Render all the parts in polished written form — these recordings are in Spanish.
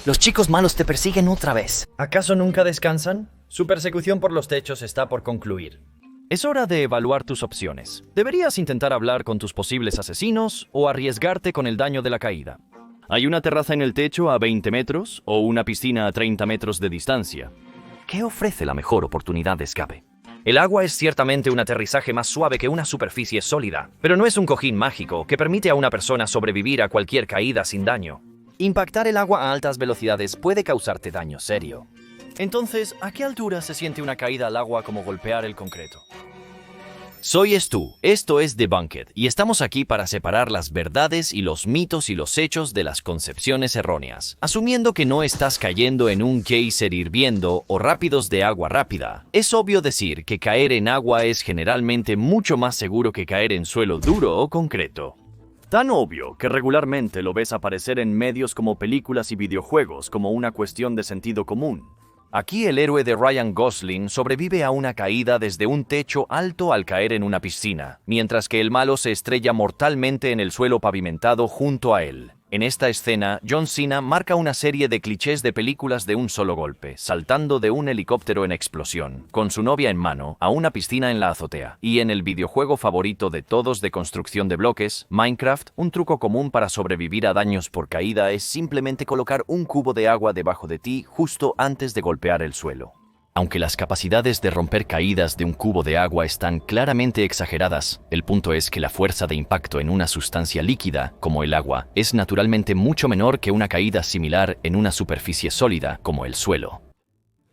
Los chicos malos te persiguen otra vez. ¿Acaso nunca descansan? Su persecución por los techos está por concluir. Es hora de evaluar tus opciones. Deberías intentar hablar con tus posibles asesinos o arriesgarte con el daño de la caída. Hay una terraza en el techo a 20 metros o una piscina a 30 metros de distancia. ¿Qué ofrece la mejor oportunidad de escape? El agua es ciertamente un aterrizaje más suave que una superficie sólida, pero no es un cojín mágico que permite a una persona sobrevivir a cualquier caída sin daño. Impactar el agua a altas velocidades puede causarte daño serio. Entonces, ¿a qué altura se siente una caída al agua como golpear el concreto? Soy Stu, esto es Debunked, y estamos aquí para separar las verdades y los mitos y los hechos de las concepciones erróneas. Asumiendo que no estás cayendo en un geyser hirviendo o rápidos de agua rápida, es obvio decir que caer en agua es generalmente mucho más seguro que caer en suelo duro o concreto. Tan obvio que regularmente lo ves aparecer en medios como películas y videojuegos como una cuestión de sentido común. Aquí el héroe de Ryan Gosling sobrevive a una caída desde un techo alto al caer en una piscina, mientras que el malo se estrella mortalmente en el suelo pavimentado junto a él. En esta escena, John Cena marca una serie de clichés de películas de un solo golpe, saltando de un helicóptero en explosión, con su novia en mano, a una piscina en la azotea. Y en el videojuego favorito de todos de construcción de bloques, Minecraft, un truco común para sobrevivir a daños por caída es simplemente colocar un cubo de agua debajo de ti justo antes de golpear el suelo. Aunque las capacidades de romper caídas de un cubo de agua están claramente exageradas, el punto es que la fuerza de impacto en una sustancia líquida, como el agua, es naturalmente mucho menor que una caída similar en una superficie sólida, como el suelo.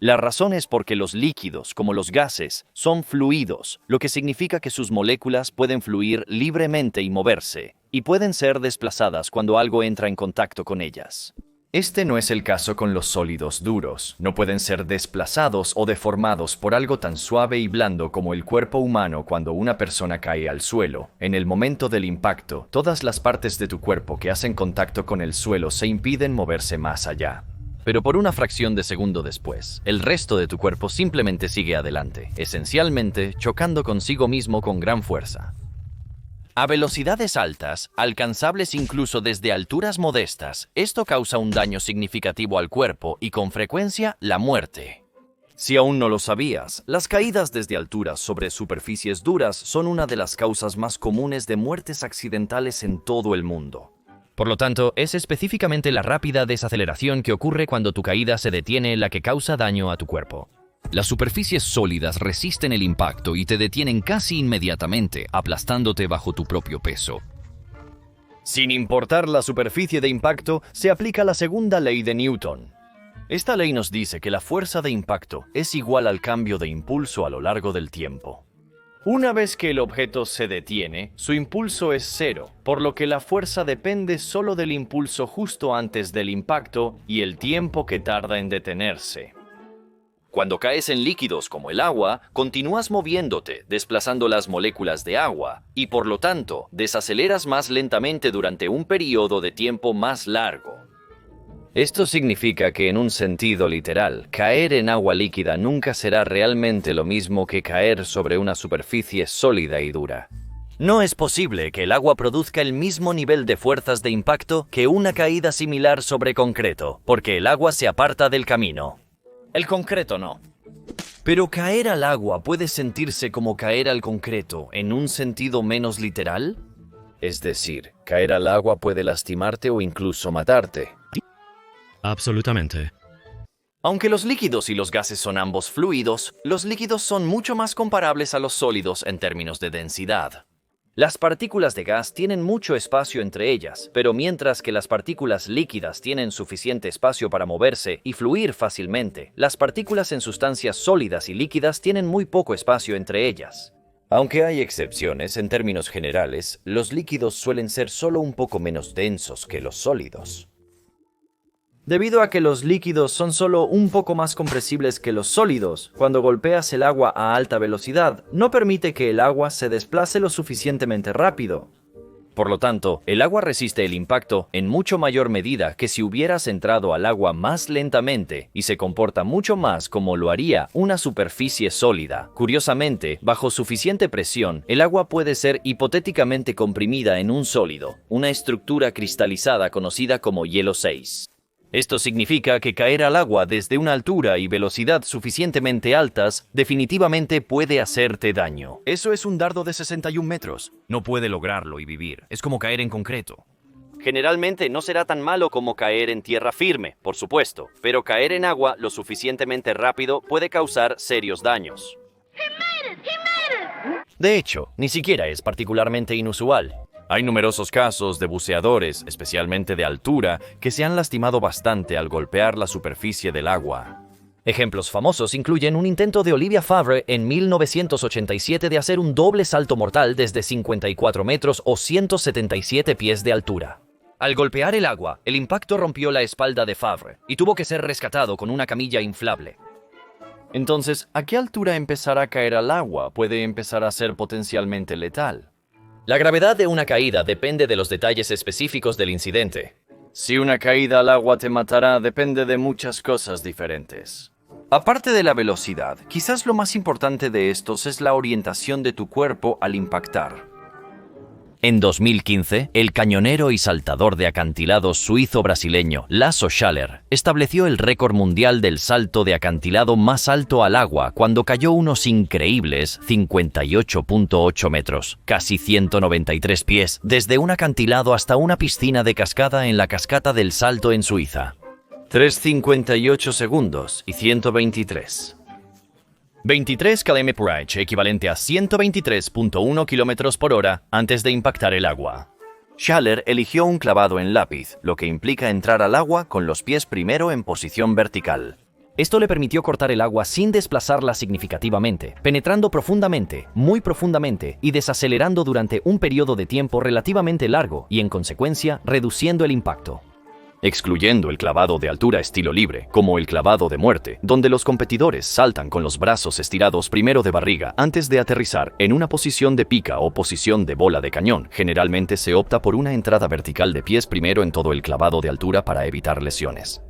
La razón es porque los líquidos, como los gases, son fluidos, lo que significa que sus moléculas pueden fluir libremente y moverse, y pueden ser desplazadas cuando algo entra en contacto con ellas. Este no es el caso con los sólidos duros. No pueden ser desplazados o deformados por algo tan suave y blando como el cuerpo humano cuando una persona cae al suelo. En el momento del impacto, todas las partes de tu cuerpo que hacen contacto con el suelo se impiden moverse más allá. Pero por una fracción de segundo después, el resto de tu cuerpo simplemente sigue adelante, esencialmente chocando consigo mismo con gran fuerza. A velocidades altas, alcanzables incluso desde alturas modestas, esto causa un daño significativo al cuerpo y con frecuencia la muerte. Si aún no lo sabías, las caídas desde alturas sobre superficies duras son una de las causas más comunes de muertes accidentales en todo el mundo. Por lo tanto, es específicamente la rápida desaceleración que ocurre cuando tu caída se detiene la que causa daño a tu cuerpo. Las superficies sólidas resisten el impacto y te detienen casi inmediatamente, aplastándote bajo tu propio peso. Sin importar la superficie de impacto, se aplica la segunda ley de Newton. Esta ley nos dice que la fuerza de impacto es igual al cambio de impulso a lo largo del tiempo. Una vez que el objeto se detiene, su impulso es cero, por lo que la fuerza depende solo del impulso justo antes del impacto y el tiempo que tarda en detenerse. Cuando caes en líquidos como el agua, continúas moviéndote, desplazando las moléculas de agua, y por lo tanto, desaceleras más lentamente durante un periodo de tiempo más largo. Esto significa que en un sentido literal, caer en agua líquida nunca será realmente lo mismo que caer sobre una superficie sólida y dura. No es posible que el agua produzca el mismo nivel de fuerzas de impacto que una caída similar sobre concreto, porque el agua se aparta del camino. El concreto no. Pero caer al agua puede sentirse como caer al concreto en un sentido menos literal. Es decir, caer al agua puede lastimarte o incluso matarte. Absolutamente. Aunque los líquidos y los gases son ambos fluidos, los líquidos son mucho más comparables a los sólidos en términos de densidad. Las partículas de gas tienen mucho espacio entre ellas, pero mientras que las partículas líquidas tienen suficiente espacio para moverse y fluir fácilmente, las partículas en sustancias sólidas y líquidas tienen muy poco espacio entre ellas. Aunque hay excepciones, en términos generales, los líquidos suelen ser solo un poco menos densos que los sólidos. Debido a que los líquidos son solo un poco más compresibles que los sólidos, cuando golpeas el agua a alta velocidad, no permite que el agua se desplace lo suficientemente rápido. Por lo tanto, el agua resiste el impacto en mucho mayor medida que si hubieras entrado al agua más lentamente y se comporta mucho más como lo haría una superficie sólida. Curiosamente, bajo suficiente presión, el agua puede ser hipotéticamente comprimida en un sólido, una estructura cristalizada conocida como hielo 6. Esto significa que caer al agua desde una altura y velocidad suficientemente altas definitivamente puede hacerte daño. Eso es un dardo de 61 metros. No puede lograrlo y vivir. Es como caer en concreto. Generalmente no será tan malo como caer en tierra firme, por supuesto, pero caer en agua lo suficientemente rápido puede causar serios daños. De hecho, ni siquiera es particularmente inusual. Hay numerosos casos de buceadores, especialmente de altura, que se han lastimado bastante al golpear la superficie del agua. Ejemplos famosos incluyen un intento de Olivia Favre en 1987 de hacer un doble salto mortal desde 54 metros o 177 pies de altura. Al golpear el agua, el impacto rompió la espalda de Favre y tuvo que ser rescatado con una camilla inflable. Entonces, ¿a qué altura empezar a caer al agua puede empezar a ser potencialmente letal? La gravedad de una caída depende de los detalles específicos del incidente. Si una caída al agua te matará depende de muchas cosas diferentes. Aparte de la velocidad, quizás lo más importante de estos es la orientación de tu cuerpo al impactar. En 2015, el cañonero y saltador de acantilados suizo-brasileño Lasso Schaller estableció el récord mundial del salto de acantilado más alto al agua cuando cayó unos increíbles 58.8 metros, casi 193 pies, desde un acantilado hasta una piscina de cascada en la Cascata del Salto en Suiza. 3:58 segundos y 123. 23 km/h, equivalente a 123.1 km por hora antes de impactar el agua. Schaller eligió un clavado en lápiz, lo que implica entrar al agua con los pies primero en posición vertical. Esto le permitió cortar el agua sin desplazarla significativamente, penetrando profundamente, muy profundamente y desacelerando durante un periodo de tiempo relativamente largo y, en consecuencia, reduciendo el impacto. Excluyendo el clavado de altura estilo libre, como el clavado de muerte, donde los competidores saltan con los brazos estirados primero de barriga antes de aterrizar en una posición de pica o posición de bola de cañón. Generalmente se opta por una entrada vertical de pies primero en todo el clavado de altura para evitar lesiones.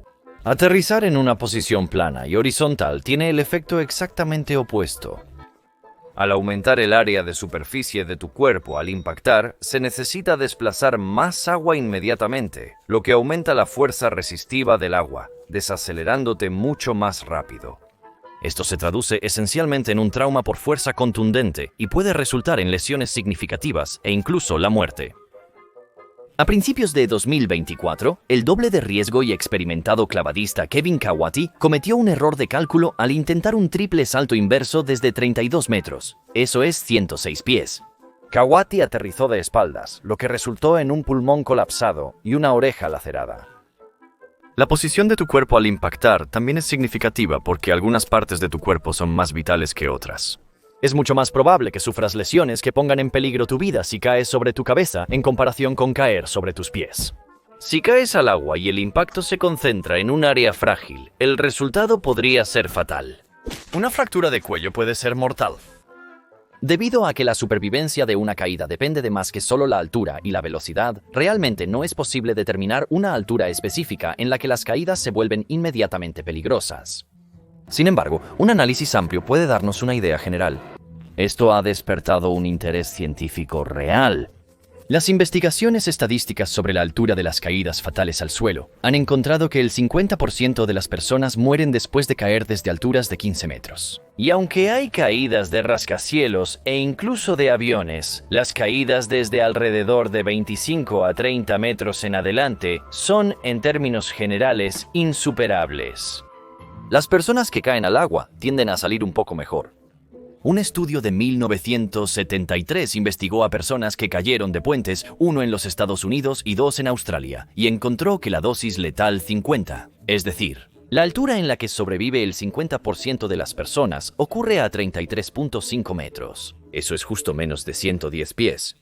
Aterrizar en una posición plana y horizontal tiene el efecto exactamente opuesto. Al aumentar el área de superficie de tu cuerpo al impactar, se necesita desplazar más agua inmediatamente, lo que aumenta la fuerza resistiva del agua, desacelerándote mucho más rápido. Esto se traduce esencialmente en un trauma por fuerza contundente y puede resultar en lesiones significativas e incluso la muerte. A principios de 2024, el doble de riesgo y experimentado clavadista Kevin Kawati cometió un error de cálculo al intentar un triple salto inverso desde 32 metros, eso es 106 pies. Kawati aterrizó de espaldas, lo que resultó en un pulmón colapsado y una oreja lacerada. La posición de tu cuerpo al impactar también es significativa porque algunas partes de tu cuerpo son más vitales que otras. Es mucho más probable que sufras lesiones que pongan en peligro tu vida si caes sobre tu cabeza en comparación con caer sobre tus pies. Si caes al agua y el impacto se concentra en un área frágil, el resultado podría ser fatal. Una fractura de cuello puede ser mortal. Debido a que la supervivencia de una caída depende de más que solo la altura y la velocidad, realmente no es posible determinar una altura específica en la que las caídas se vuelven inmediatamente peligrosas. Sin embargo, un análisis amplio puede darnos una idea general. Esto ha despertado un interés científico real. Las investigaciones estadísticas sobre la altura de las caídas fatales al suelo han encontrado que el 50% de las personas mueren después de caer desde alturas de 15 metros. Y aunque hay caídas de rascacielos e incluso de aviones, las caídas desde alrededor de 25 a 30 metros en adelante son, en términos generales, insuperables. Las personas que caen al agua tienden a salir un poco mejor. Un estudio de 1973 investigó a personas que cayeron de puentes, uno en los Estados Unidos y dos en Australia, y encontró que la dosis letal 50, es decir, la altura en la que sobrevive el 50% de las personas, ocurre a 33.5 metros. Eso es justo menos de 110 pies.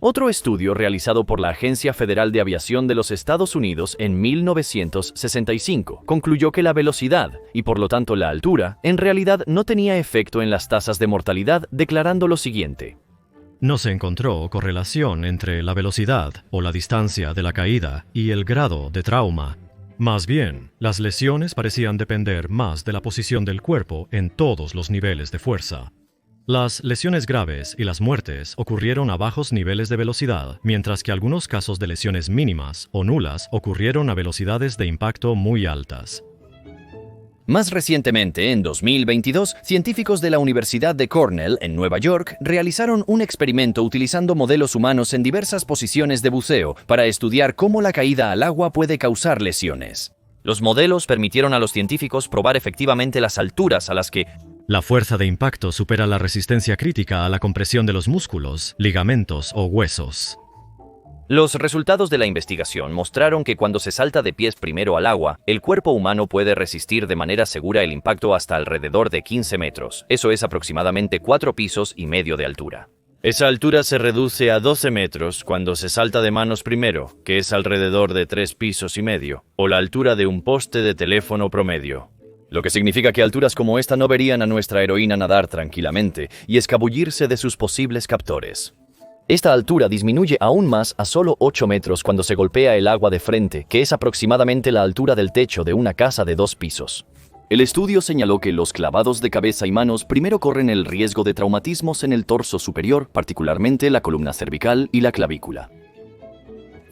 Otro estudio realizado por la Agencia Federal de Aviación de los Estados Unidos en 1965 concluyó que la velocidad, y por lo tanto la altura, en realidad no tenía efecto en las tasas de mortalidad, declarando lo siguiente. No se encontró correlación entre la velocidad o la distancia de la caída y el grado de trauma. Más bien, las lesiones parecían depender más de la posición del cuerpo en todos los niveles de fuerza. Las lesiones graves y las muertes ocurrieron a bajos niveles de velocidad, mientras que algunos casos de lesiones mínimas o nulas ocurrieron a velocidades de impacto muy altas. Más recientemente, en 2022, científicos de la Universidad de Cornell, en Nueva York, realizaron un experimento utilizando modelos humanos en diversas posiciones de buceo para estudiar cómo la caída al agua puede causar lesiones. Los modelos permitieron a los científicos probar efectivamente las alturas a las que La fuerza de impacto supera la resistencia crítica a la compresión de los músculos, ligamentos o huesos. Los resultados de la investigación mostraron que cuando se salta de pies primero al agua, el cuerpo humano puede resistir de manera segura el impacto hasta alrededor de 15 metros. Eso es aproximadamente 4,5 pisos de altura. Esa altura se reduce a 12 metros cuando se salta de manos primero, que es alrededor de 3,5 pisos, o la altura de un poste de teléfono promedio. Lo que significa que alturas como esta no verían a nuestra heroína nadar tranquilamente y escabullirse de sus posibles captores. Esta altura disminuye aún más a solo 8 metros cuando se golpea el agua de frente, que es aproximadamente la altura del techo de una casa de 2 pisos. El estudio señaló que los clavados de cabeza y manos primero corren el riesgo de traumatismos en el torso superior, particularmente la columna cervical y la clavícula.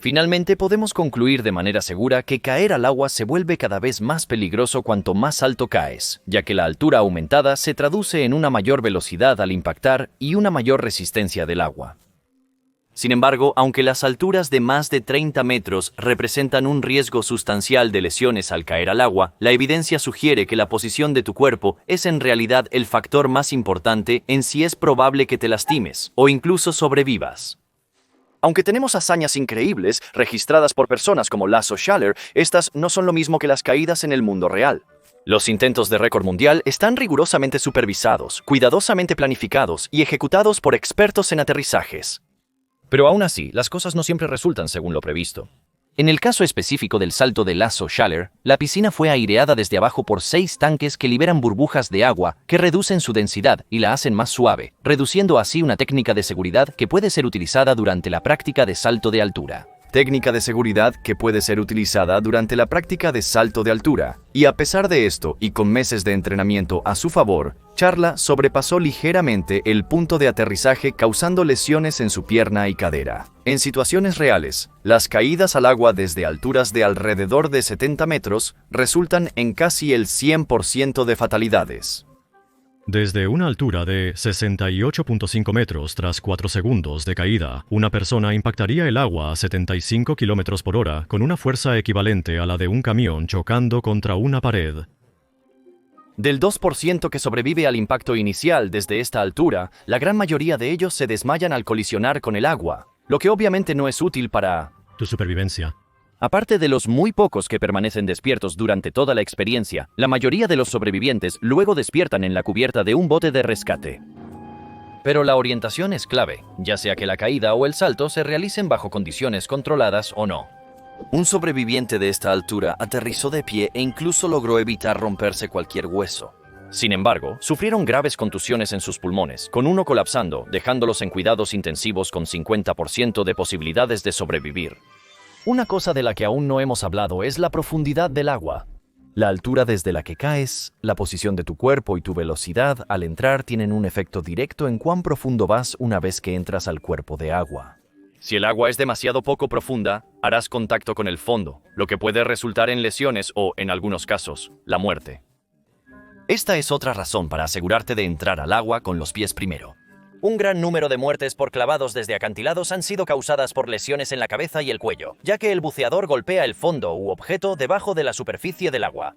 Finalmente, podemos concluir de manera segura que caer al agua se vuelve cada vez más peligroso cuanto más alto caes, ya que la altura aumentada se traduce en una mayor velocidad al impactar y una mayor resistencia del agua. Sin embargo, aunque las alturas de más de 30 metros representan un riesgo sustancial de lesiones al caer al agua, la evidencia sugiere que la posición de tu cuerpo es en realidad el factor más importante en si es probable que te lastimes o incluso sobrevivas. Aunque tenemos hazañas increíbles registradas por personas como Lasso Schaller, estas no son lo mismo que las caídas en el mundo real. Los intentos de récord mundial están rigurosamente supervisados, cuidadosamente planificados y ejecutados por expertos en aterrizajes. Pero aún así, las cosas no siempre resultan según lo previsto. En el caso específico del salto de Lasso Schaller, la piscina fue aireada desde abajo por 6 tanques que liberan burbujas de agua que reducen su densidad y la hacen más suave, reduciendo así una técnica de seguridad que puede ser utilizada durante la práctica de salto de altura. Técnica de seguridad que puede ser utilizada durante la práctica de salto de altura. Y a pesar de esto, y con meses de entrenamiento a su favor, Charla sobrepasó ligeramente el punto de aterrizaje causando lesiones en su pierna y cadera. En situaciones reales, las caídas al agua desde alturas de alrededor de 70 metros resultan en casi el 100% de fatalidades. Desde una altura de 68.5 metros tras 4 segundos de caída, una persona impactaría el agua a 75 km por hora con una fuerza equivalente a la de un camión chocando contra una pared. Del 2% que sobrevive al impacto inicial desde esta altura, la gran mayoría de ellos se desmayan al colisionar con el agua, lo que obviamente no es útil para Tu supervivencia. Aparte de los muy pocos que permanecen despiertos durante toda la experiencia, la mayoría de los sobrevivientes luego despiertan en la cubierta de un bote de rescate. Pero la orientación es clave, ya sea que la caída o el salto se realicen bajo condiciones controladas o no. Un sobreviviente de esta altura aterrizó de pie e incluso logró evitar romperse cualquier hueso. Sin embargo, sufrieron graves contusiones en sus pulmones, con uno colapsando, dejándolos en cuidados intensivos con 50% de posibilidades de sobrevivir. Una cosa de la que aún no hemos hablado es la profundidad del agua. La altura desde la que caes, la posición de tu cuerpo y tu velocidad al entrar tienen un efecto directo en cuán profundo vas una vez que entras al cuerpo de agua. Si el agua es demasiado poco profunda, harás contacto con el fondo, lo que puede resultar en lesiones o, en algunos casos, la muerte. Esta es otra razón para asegurarte de entrar al agua con los pies primero. Un gran número de muertes por clavados desde acantilados han sido causadas por lesiones en la cabeza y el cuello, ya que el buceador golpea el fondo u objeto debajo de la superficie del agua.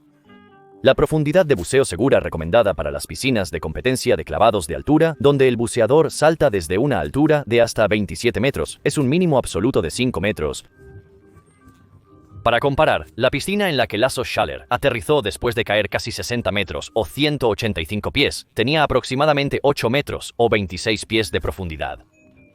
La profundidad de buceo segura recomendada para las piscinas de competencia de clavados de altura, donde el buceador salta desde una altura de hasta 27 metros, es un mínimo absoluto de 5 metros. Para comparar, la piscina en la que Lasso Schaller aterrizó después de caer casi 60 metros o 185 pies tenía aproximadamente 8 metros o 26 pies de profundidad.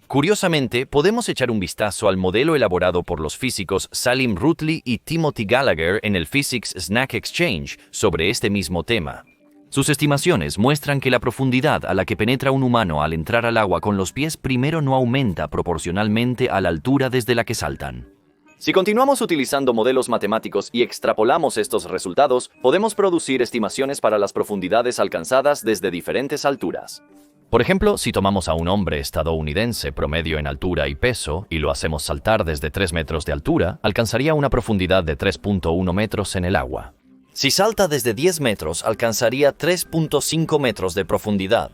Curiosamente, podemos echar un vistazo al modelo elaborado por los físicos Salim Rutley y Timothy Gallagher en el Physics Snack Exchange sobre este mismo tema. Sus estimaciones muestran que la profundidad a la que penetra un humano al entrar al agua con los pies primero no aumenta proporcionalmente a la altura desde la que saltan. Si continuamos utilizando modelos matemáticos y extrapolamos estos resultados, podemos producir estimaciones para las profundidades alcanzadas desde diferentes alturas. Por ejemplo, si tomamos a un hombre estadounidense promedio en altura y peso y lo hacemos saltar desde 3 metros de altura, alcanzaría una profundidad de 3.1 metros en el agua. Si salta desde 10 metros, alcanzaría 3.5 metros de profundidad.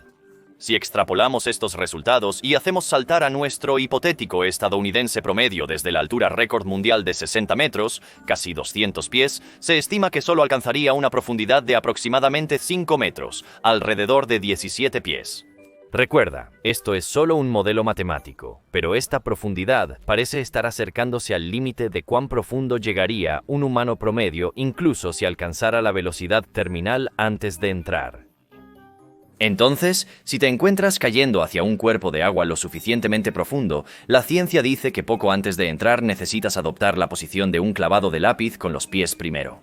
Si extrapolamos estos resultados y hacemos saltar a nuestro hipotético estadounidense promedio desde la altura récord mundial de 60 metros, casi 200 pies, se estima que solo alcanzaría una profundidad de aproximadamente 5 metros, alrededor de 17 pies. Recuerda, esto es solo un modelo matemático, pero esta profundidad parece estar acercándose al límite de cuán profundo llegaría un humano promedio incluso si alcanzara la velocidad terminal antes de entrar. Entonces, si te encuentras cayendo hacia un cuerpo de agua lo suficientemente profundo, la ciencia dice que poco antes de entrar necesitas adoptar la posición de un clavado de lápiz con los pies primero.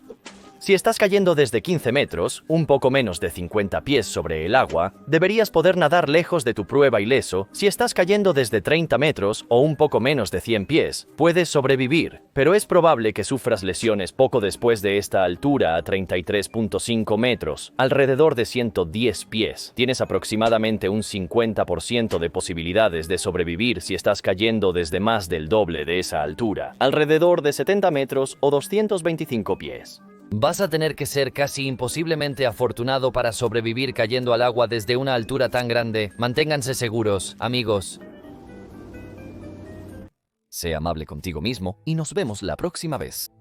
Si estás cayendo desde 15 metros, un poco menos de 50 pies sobre el agua, deberías poder nadar lejos de tu prueba ileso. Si estás cayendo desde 30 metros o un poco menos de 100 pies, puedes sobrevivir, pero es probable que sufras lesiones poco después de esta altura a 33.5 metros, alrededor de 110 pies. Tienes aproximadamente un 50% de posibilidades de sobrevivir si estás cayendo desde más del doble de esa altura, alrededor de 70 metros o 225 pies. Vas a tener que ser casi imposiblemente afortunado para sobrevivir cayendo al agua desde una altura tan grande. Manténganse seguros, amigos. Sé amable contigo mismo y nos vemos la próxima vez.